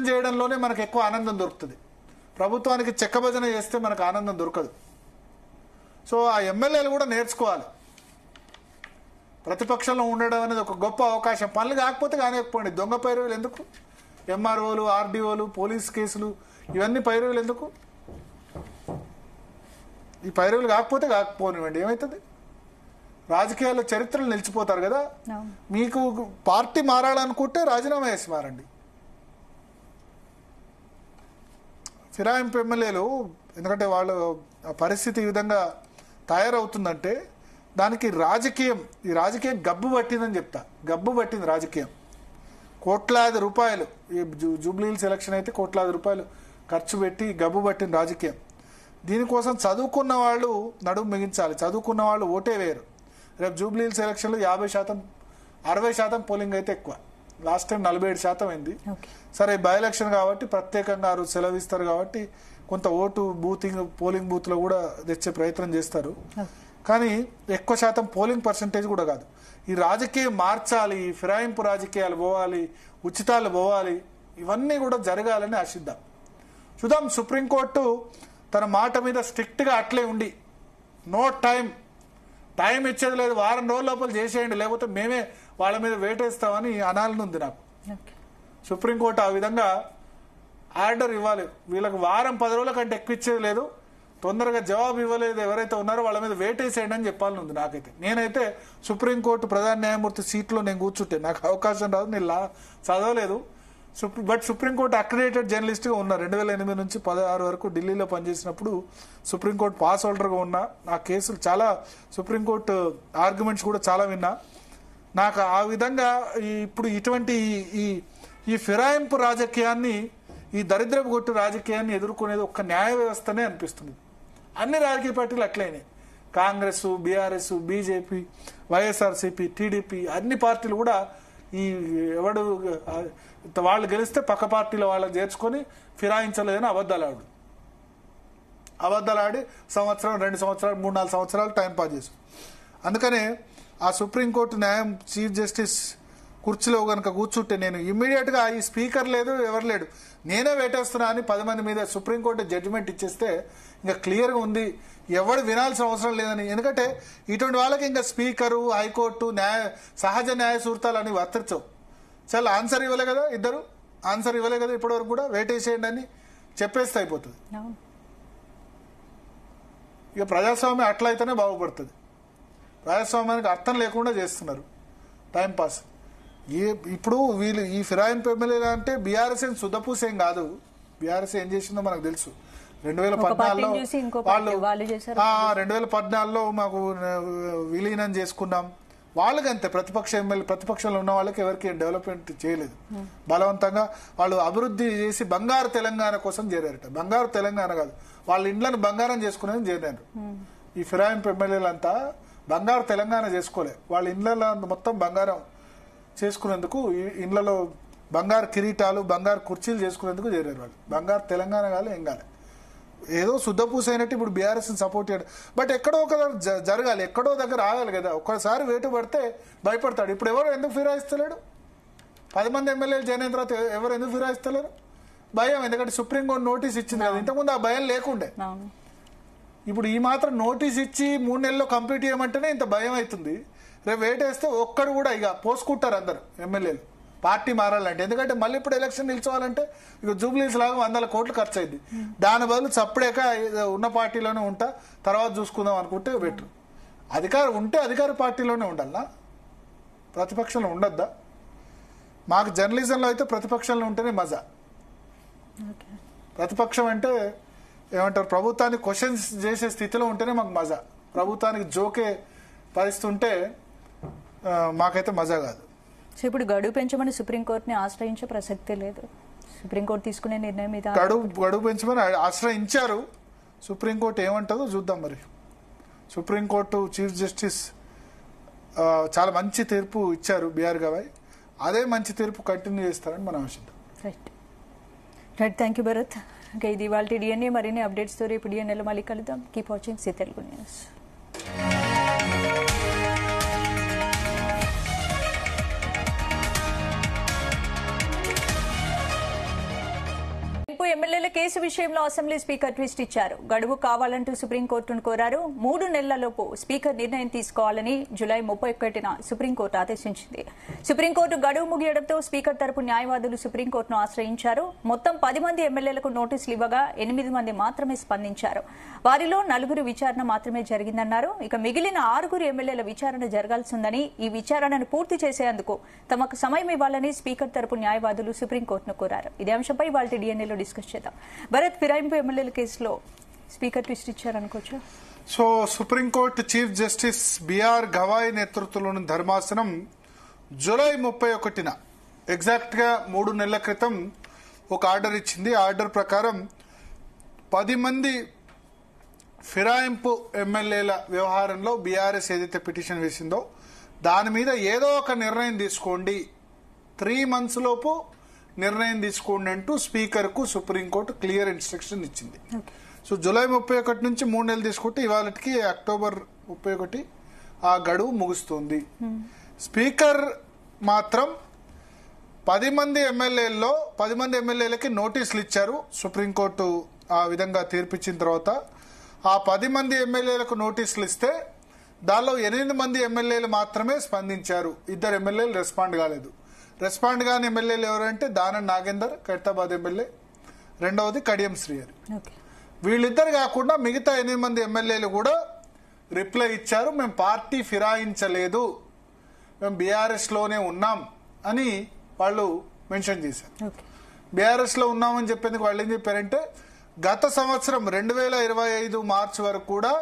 చేయడంలోనే మనకు ఎక్కువ ఆనందం దొరుకుతుంది. ప్రభుత్వానికి చెక్కభజన చేస్తే మనకు ఆనందం దొరకదు. సో ఆ ఎమ్మెల్యేలు కూడా నేర్చుకోవాలి. ప్రతిపక్షంలో ఉండడం అనేది ఒక గొప్ప అవకాశం. పనులు కాకపోతే కానివ్వకపోండి. దొంగ పైరవీలు ఎందుకు? ఎంఆర్ఓలు, ఆర్డీఓలు, పోలీస్ కేసులు, ఇవన్నీ పైరవీలు ఎందుకు? ఈ పైరవీలు కాకపోతే కాకపోనివ్వండి, ఏమవుతుంది? రాజకీయాల్లో చరిత్రలు నిలిచిపోతారు కదా. మీకు పార్టీ మారాలనుకుంటే రాజీనామా చేసి మారండి. ఫిరాయింపు ఎమ్మెల్యేలు, ఎందుకంటే వాళ్ళ పరిస్థితి ఈ విధంగా తయారవుతుందంటే దానికి ఈ రాజకీయం గబ్బు పట్టిందని చెప్తా. గబ్బు పట్టింది రాజకీయం. కోట్లాది రూపాయలు, ఈ జూబ్లీహిల్స్ ఎలక్షన్ అయితే కోట్లాది రూపాయలు ఖర్చు పెట్టి గబ్బు పట్టిన రాజకీయం. దీనికోసం చదువుకున్న వాళ్ళు నడుము మిగించాలి. చదువుకున్న వాళ్ళు ఓటే వేయరు. రేపు జూబ్లీహిల్స్ ఎలక్షన్లో 50%, 60% పోలింగ్ అయితే ఎక్కువ. లాస్ట్ టైం 47% అయింది. సరే బై ఎలక్షన్ కాబట్టి ప్రత్యేకంగా ఆ రోజు సెలవు ఇస్తారు కాబట్టి కొంత ఓటు పోలింగ్ బూత్లో కూడా తెచ్చే ప్రయత్నం చేస్తారు. కానీ ఎక్కువ శాతం పోలింగ్ పర్సంటేజ్ కూడా కాదు. ఈ రాజకీయం మార్చాలి, ఈ ఫిరాయింపు రాజకీయాలు పోవాలి, ఉచితాలు పోవాలి, ఇవన్నీ కూడా జరగాలని ఆశిద్దాం. చూద్దాం. సుప్రీంకోర్టు తన మాట మీద స్ట్రిక్ట్గా అట్లే ఉండి నో టైం ఇచ్చేది లేదు, వారం రోజుల లోపల చేసేయండి, లేకపోతే మేమే వాళ్ళ మీద వేటేస్తామని అనాలనుంది నాకు. సుప్రీంకోర్టు ఆ విధంగా ఆర్డర్ ఇవ్వాలి. వీళ్ళకి వారం 10 రోజుల కంటే ఎక్కువ ఇచ్చేది లేదు, తొందరగా జవాబు ఇవ్వలేదు ఎవరైతే ఉన్నారో వాళ్ళ మీద వేటేసేయండి అని చెప్పాలని ఉంది నాకైతే. నేనైతే సుప్రీంకోర్టు ప్రధాన న్యాయమూర్తి సీట్లో నేను కూర్చుంటే నాకు అవకాశం రాదు, నేను చదవలేదు. బట్ సుప్రీంకోర్టు అక్రిడేటెడ్ జర్నలిస్ట్గా ఉన్నా. 2008 నుంచి 2016 వరకు ఢిల్లీలో పనిచేసినప్పుడు సుప్రీంకోర్టు పాస్ హోల్డర్గా ఉన్నా. నా కేసులు చాలా, సుప్రీంకోర్టు ఆర్గ్యుమెంట్స్ కూడా చాలా విన్నా. నాకు ఆ విధంగా ఇప్పుడు ఇటువంటి ఈ ఫిరాయింపు రాజకీయాన్ని, ఈ దరిద్రపు గొట్టు రాజకీయాన్ని ఎదుర్కొనేది ఒక్క న్యాయ వ్యవస్థనే అనిపిస్తుంది. అన్ని రాజకీయ పార్టీలు అట్లయినాయి. Congress, BRS, BJP, YSRCP, TDP, అన్ని పార్టీలు కూడా వాళ్ళు గెలిస్తే పక్క పార్టీలో వాళ్ళని చేర్చుకొని ఫిరాయించలేదని అబద్ధాలు ఆడి సంవత్సరం, 2 సంవత్సరాలు, 3-4 సంవత్సరాలు టైంపాస్ చేశారు. అందుకనే ఆ సుప్రీంకోర్టు న్యాయం చీఫ్ జస్టిస్ కుర్చీలో కనుక కూర్చుంటే నేను ఇమ్మీడియట్గా ఈ స్పీకర్ లేదు, ఎవరు లేడు, నేనే వేటేస్తున్నా అని 10 మంది మీద సుప్రీంకోర్టు జడ్జిమెంట్ ఇచ్చేస్తే ఇంకా క్లియర్గా ఉంది, ఎవరు వినాల్సిన అవసరం లేదని. ఎందుకంటే ఇటువంటి వాళ్ళకి ఇంకా స్పీకరు, హైకోర్టు, సహజ న్యాయ సూత్రాలు అని వర్తించవు. చాలా ఆన్సర్ ఇవ్వలే కదా, ఇద్దరు ఆన్సర్ ఇవ్వలే కదా ఇప్పటివరకు కూడా, వేటేసేయండి అని చెప్పేస్తే అయిపోతుంది. ఇక ప్రజాస్వామ్యం అట్లా అయితేనే బాగుపడుతుంది. ప్రజాస్వామ్యానికి అర్థం లేకుండా చేస్తున్నారు టైంపాస్. ఇప్పుడు వీళ్ళు ఈ ఫిరాయింపు ఎమ్మెల్యేలు అంటే బీఆర్ఎస్ ఏం సుద్దపూసేం కాదు. బీఆర్ఎస్ ఏం చేసిందో మనకు తెలుసు. 2014లో వాళ్ళు 2014లో మాకు విలీనం చేసుకున్నాం. వాళ్ళకి అంతే, ప్రతిపక్షంలో ఉన్న వాళ్ళకి ఎవరికి డెవలప్మెంట్ చేయలేదు. బలవంతంగా వాళ్ళు అభివృద్ధి చేసి బంగారు తెలంగాణ కోసం చేరారట. బంగారు తెలంగాణ కాదు, వాళ్ళ ఇండ్లను బంగారం చేసుకునేది చేరారు. ఈ ఫిరాయింపు ఎమ్మెల్యేలంతా బంగారు తెలంగాణ చేసుకోలే, వాళ్ళ ఇండ్లలో మొత్తం బంగారం చేసుకునేందుకు, ఇండ్లలో బంగారు కిరీటాలు, బంగారు కుర్చీలు చేసుకునేందుకు చేరారు వాళ్ళు. బంగారు తెలంగాణ కాదు, ఏం కాలే, ఏదో శుద్ధపూస అయినట్టు ఇప్పుడు బీఆర్ఎస్ని సపోర్ట్ చేయడం. బట్ ఎక్కడో ఒక జరగాలి, ఎక్కడో దగ్గర ఆగాలి కదా. ఒక్కసారి వేటు పడితే భయపడతాడు. ఇప్పుడు ఎవరు ఎందుకు ఫిరాయిస్తలేడు? 10 మంది ఎమ్మెల్యేలు జాయిన్ అయిన తర్వాత ఎవరు ఎందుకు ఫిరాయిస్తలేరు? భయం. ఎందుకంటే సుప్రీంకోర్టు నోటీస్ ఇచ్చింది కదా. ఇంతకుముందు ఆ భయం లేకుండే. ఇప్పుడు ఈ మాత్రం నోటీస్ ఇచ్చి 3 నెలల్లో కంప్లీట్ చేయమంటేనే ఇంత భయం అవుతుంది. రేపు వేటేస్తే ఒక్కడు కూడా ఇక పోసుకుంటారు అందరు ఎమ్మెల్యేలు పార్టీ మారాలంటే. ఎందుకంటే మళ్ళీ ఇప్పుడు ఎలక్షన్ నిల్చోవాలంటే ఇక జూబ్లీస్ లాగా 100 కోట్లు ఖర్చు అయింది. దాని బదులు చప్పుడేక ఉన్న పార్టీలోనే ఉంటా, తర్వాత చూసుకుందాం అనుకుంటే బెటర్. అధికార పార్టీలోనే ఉండాలనా, ప్రతిపక్షంలో ఉండద్దా? మాకు జర్నలిజంలో అయితే ప్రతిపక్షంలో ఉంటేనే మజా. ప్రతిపక్షం అంటే ఏమంటారు, ప్రభుత్వాన్ని క్వశ్చన్స్ చేసే స్థితిలో ఉంటేనే మాకు మజా. ప్రభుత్వానికి జోకే పరిస్థితి ఉంటే మాకైతే మజా కాదు. సో ఇప్పుడు గడువు పెంచమని సుప్రీంకోర్టుని ఆశ్రయించే ప్రసక్తే లేదు. సుప్రీంకోర్టు తీసుకునే నిర్ణయం మీద గడువు పెంచమని ఆశ్రయించారు. సుప్రీంకోర్టు ఏమంటుందో చూద్దాం. మరి సుప్రీంకోర్టు చీఫ్ జస్టిస్ చాలా మంచి తీర్పు ఇచ్చారు బిఆర్ గవాయ్. అదే మంచి తీర్పు కంటిన్యూ చేస్తారని మనం ఆశిద్దాం. Right, thank you Bharat. ఇంకా ఇది వాళ్ళ డిఎన్ఏ. మరిన్ని అప్డేట్స్తో రేపు డిఎన్ఏలో మళ్ళీ కలుద్దాం. Keep watching Zee Telugu news. ఫిరాయింపు ఎమ్మెల్యేల కేసు విషయంలో అసెంబ్లీ స్పీకర్ ట్విస్ట్ ఇచ్చారు. గడువు కావాలంటూ సుప్రీంకోర్టును కోరారు. 3 నెలలలోపు స్పీకర్ నిర్ణయం తీసుకోవాలని జూలై 31న సుప్రీంకోర్టు ఆదేశించింది. సుప్రీంకోర్టు గడువు ముగియడంతో స్పీకర్ తరపు న్యాయవాదులు సుప్రీంకోర్టును ఆశ్రయించారు. మొత్తం 10 మంది ఎమ్మెల్యేలకు నోటీసులు ఇవ్వగా 8 మంది మాత్రమే స్పందించారు. వారిలో 4 విచారణ మాత్రమే జరిగిందన్నారు. ఇక మిగిలిన 6 ఎమ్మెల్యేల విచారణ జరగాల్సిందని, ఈ విచారణను పూర్తి చేసేందుకు తమకు సమయం ఇవ్వాలని స్పీకర్ తరపు న్యాయవాదులు సుప్రీంకోర్టును కోరారు. ఇదే అంశంపై వాళ్ళ డిఎన్ఏలో డిస్కస్ చేద్దాం. భరత్, ఫిరాయింపు ఎమ్మెల్యేల కేసులో స్పీకర్ ట్విస్ట్ ఇచ్చారనుకోవచ్చు. So supreme court chief justice BR Gavai నేతృత్వంలోని ధర్మాసనం జూలై 31న ఎగ్జాక్ట్ గా 3 నెలల క్రితం ఒక ఆర్డర్ ఇచ్చింది. ఆర్డర్ ప్రకారం 10 మంది ఫిరాయింపు ఎమ్మెల్యేల వ్యవహారంలో బీఆర్ఎస్ ఏదైతే పిటిషన్ వేసిందో దాని మీద ఏదో ఒక నిర్ణయం తీసుకోండి, 3 months లోపు నిర్ణయం తీసుకోండి అంటూ స్పీకర్ కు సుప్రీంకోర్టు క్లియర్ ఇన్స్ట్రక్షన్ ఇచ్చింది. సో జూలై 31 నుంచి 3 నెలలు తీసుకుంటే ఇవాళకి అక్టోబర్ 31 ఆ గడువు ముగుస్తుంది. స్పీకర్ మాత్రం 10 మంది ఎమ్మెల్యేలకి నోటీసులు ఇచ్చారు. సుప్రీంకోర్టు ఆ విధంగా తీర్పిచ్చిన తర్వాత ఆ 10 మంది ఎమ్మెల్యేలకు నోటీసులు ఇస్తే దానిలో 8 మంది ఎమ్మెల్యేలు మాత్రమే స్పందించారు. 2 ఎమ్మెల్యేలు రెస్పాండ్ కాలేదు. రెస్పాండ్ కాని ఎమ్మెల్యేలు ఎవరంటే దానం నాగేందర్, ఖైరతాబాద్ ఎమ్మెల్యే, రెండవది కడియం శ్రీహరి. వీళ్ళిద్దరు కాకుండా మిగతా 8 మంది ఎమ్మెల్యేలు కూడా రిప్లై ఇచ్చారు. మేము పార్టీ ఫిరాయించలేదు, మేము బీఆర్ఎస్ లోనే ఉన్నాం అని వాళ్ళు మెన్షన్ చేశారు. బీఆర్ఎస్ లో ఉన్నామని చెప్పేందుకు వాళ్ళు ఏం చెప్పారంటే గత సంవత్సరం 2025 మార్చి వరకు కూడా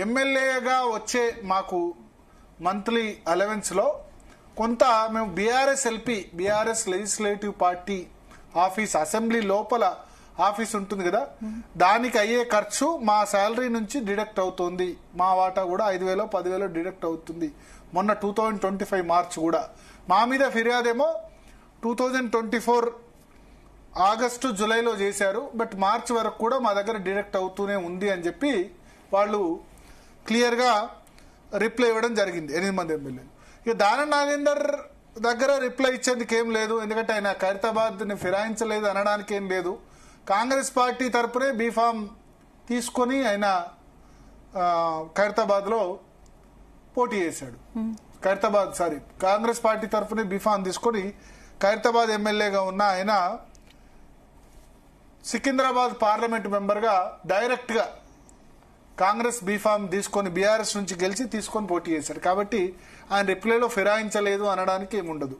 ఎమ్మెల్యేగా వచ్చే మాకు మంత్లీ అలవెన్స్ లో కొంత మేము BRS legislative party office, assembly లోపల ఆఫీస్ ఉంటుంది కదా, దానికి అయ్యే ఖర్చు మా శాలరీ నుంచి డిడక్ట్ అవుతుంది. మా వాటా కూడా 5,000 10,000 డిడక్ట్ అవుతుంది. మొన్న 2025 మార్చ్ కూడా మా మీద ఫిర్యాదేమో 2024 ఆగస్టు జూలైలో చేశారు. బట్ మార్చ్ వరకు కూడా మా దగ్గర డిడక్ట్ అవుతూనే ఉంది అని చెప్పి వాళ్ళు క్లియర్ గా రిప్లై ఇవ్వడం జరిగింది 8 మంది ఎమ్మెల్యేలు. ఇక దానం నాగేందర్ దగ్గర రిప్లై ఇచ్చేందుకు ఏం లేదు, ఎందుకంటే ఆయన ఖైరతాబాద్ ని ఫిరాయించలేదు అనడానికి ఏం లేదు. కాంగ్రెస్ పార్టీ తరపునే బీఫామ్ తీసుకొని ఆయన ఖైరతాబాద్ లో పోటీ చేశాడు. కాంగ్రెస్ పార్టీ తరపునే బీఫామ్ తీసుకొని ఖైరతాబాద్ ఎమ్మెల్యేగా ఉన్న ఆయన సికింద్రాబాద్ పార్లమెంట్ మెంబర్ గా డైరెక్ట్ గా కాంగ్రెస్ బీఫామ్ తీసుకొని బీఆర్ఎస్ నుంచి గెలిచి తీసుకొని పోటీ చేశారు. కాబట్టి ఆయన రిప్లైలో ఫిరాయించలేదు అనడానికి ఏముండదు.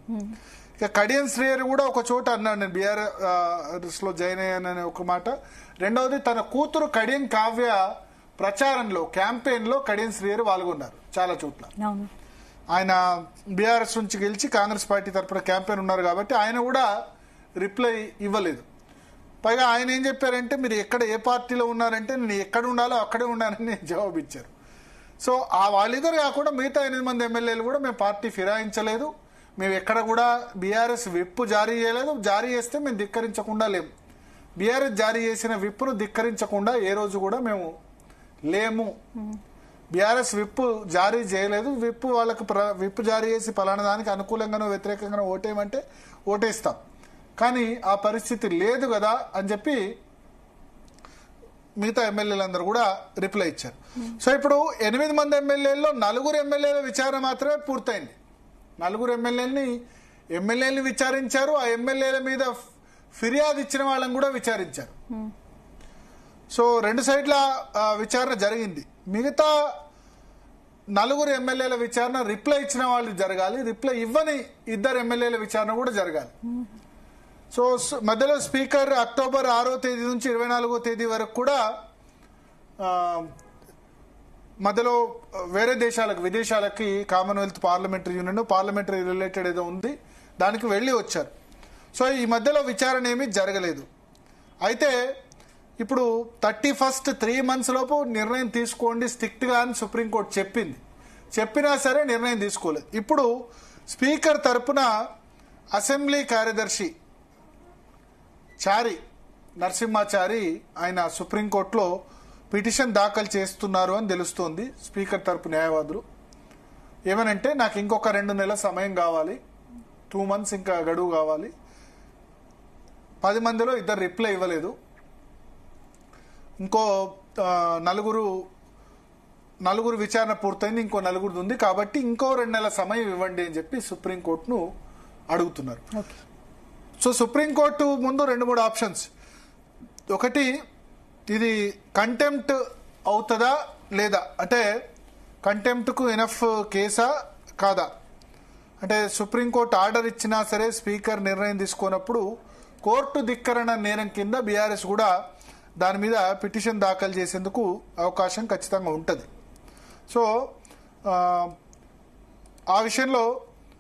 ఇక కడియం శ్రీహరి కూడా ఒక చోట అన్నాడు, నేను బీఆర్ఎస్ లో జాయిన్ అయ్యానని ఒక మాట. రెండవది తన కూతురు కడియం కావ్య ప్రచారంలో, క్యాంపెయిన్ లో కడియం శ్రీహరి పాల్గొన్నారు చాలా చోట్ల. ఆయన బీఆర్ఎస్ నుంచి గెలిచి కాంగ్రెస్ పార్టీ తరఫున క్యాంపెయిన్ ఉన్నారు కాబట్టి ఆయన కూడా రిప్లై ఇవ్వలేదు. పైగా ఆయన ఏం చెప్పారంటే మీరు ఏ పార్టీలో ఉన్నారంటే నేను ఎక్కడ ఉండాలో అక్కడే ఉన్నానని జవాబు ఇచ్చారు. సో ఆ వాళ్ళిద్దరు కాకుండా మిగతా 8 మంది ఎమ్మెల్యేలు కూడా మేము పార్టీ ఫిరాయించలేదు, మేము ఎక్కడ కూడా బీఆర్ఎస్ విప్ జారీ చేయలేదు, జారీ చేస్తే మేము ధిక్కరించకుండా లేము, బీఆర్ఎస్ జారీ చేసిన విప్ను ధిక్కరించకుండా ఏ రోజు కూడా మేము లేము, బీఆర్ఎస్ విప్ జారీ చేయలేదు, విప్ జారీ చేసి పలానా దానికి అనుకూలంగానో వ్యతిరేకంగానో ఓటేయమంటే ఓటేస్తాం, కానీ ఆ పరిస్థితి లేదు కదా అని చెప్పి మిగతా ఎమ్మెల్యేలందరూ కూడా రిప్లై ఇచ్చారు. సో ఇప్పుడు 8 మంది ఎమ్మెల్యేల్లో 4 ఎమ్మెల్యేల విచారణ మాత్రమే పూర్తయింది. 4 ఎమ్మెల్యేలని విచారించారు. ఆ ఎమ్మెల్యేల మీద ఫిర్యాదు ఇచ్చిన వాళ్ళని కూడా విచారించారు. సో 2 సైడ్ల విచారణ జరిగింది. మిగతా 4 ఎమ్మెల్యేల విచారణ రిప్లై ఇచ్చిన వాళ్ళు జరగాలి, రిప్లై ఇవ్వని 2 ఎమ్మెల్యేల విచారణ కూడా జరగాలి. సో మధ్యలో స్పీకర్ అక్టోబర్ 6వ తేదీ నుంచి 24వ తేదీ వరకు కూడా మధ్యలో వేరే విదేశాలకి కామన్వెల్త్ పార్లమెంటరీ రిలేటెడ్ ఏదో ఉంది, దానికి వెళ్ళి వచ్చారు. సో ఈ మధ్యలో విచారణ ఏమీ జరగలేదు. అయితే ఇప్పుడు 31st 3 months లోపు నిర్ణయం తీసుకోండి స్ట్రిక్ట్ గా అని సుప్రీంకోర్టు చెప్పినా సరే నిర్ణయం తీసుకోలేదు. ఇప్పుడు స్పీకర్ తరపున అసెంబ్లీ కార్యదర్శి నరసింహాచారి ఆయన సుప్రీంకోర్టులో పిటిషన్ దాఖలు చేస్తున్నారు అని తెలుస్తోంది. స్పీకర్ తరపు న్యాయవాదులు ఏమనంటే నాకు ఇంకొక 2 నెలల సమయం కావాలి, 2 months ఇంకా గడువు కావాలి, 10 మందిలో 2 రిప్లై ఇవ్వలేదు. ఇంకో నలుగురు విచారణ పూర్తయింది, ఇంకో 4 ఉంది. కాబట్టి ఇంకో 2 నెలల సమయం ఇవ్వండి అని చెప్పి సుప్రీంకోర్టును అడుగుతున్నారు. సో సుప్రీంకోర్టు ముందు 2-3 ఆప్షన్స్. ఒకటి, ఇది కంటెంప్ట్ అవుతుందా లేదా, అంటే కంటెంప్ట్కు ఎనఫ్ కేసా కాదా, అంటే సుప్రీంకోర్టు ఆర్డర్ ఇచ్చినా సరే స్పీకర్ నిర్ణయం తీసుకున్నప్పుడు కోర్టు ధిక్కరణ నేరం కింద బీఆర్ఎస్ కూడా దాని మీద పిటిషన్ దాఖలు చేసేందుకు అవకాశం ఖచ్చితంగా ఉంటుంది. సో ఆ విషయంలో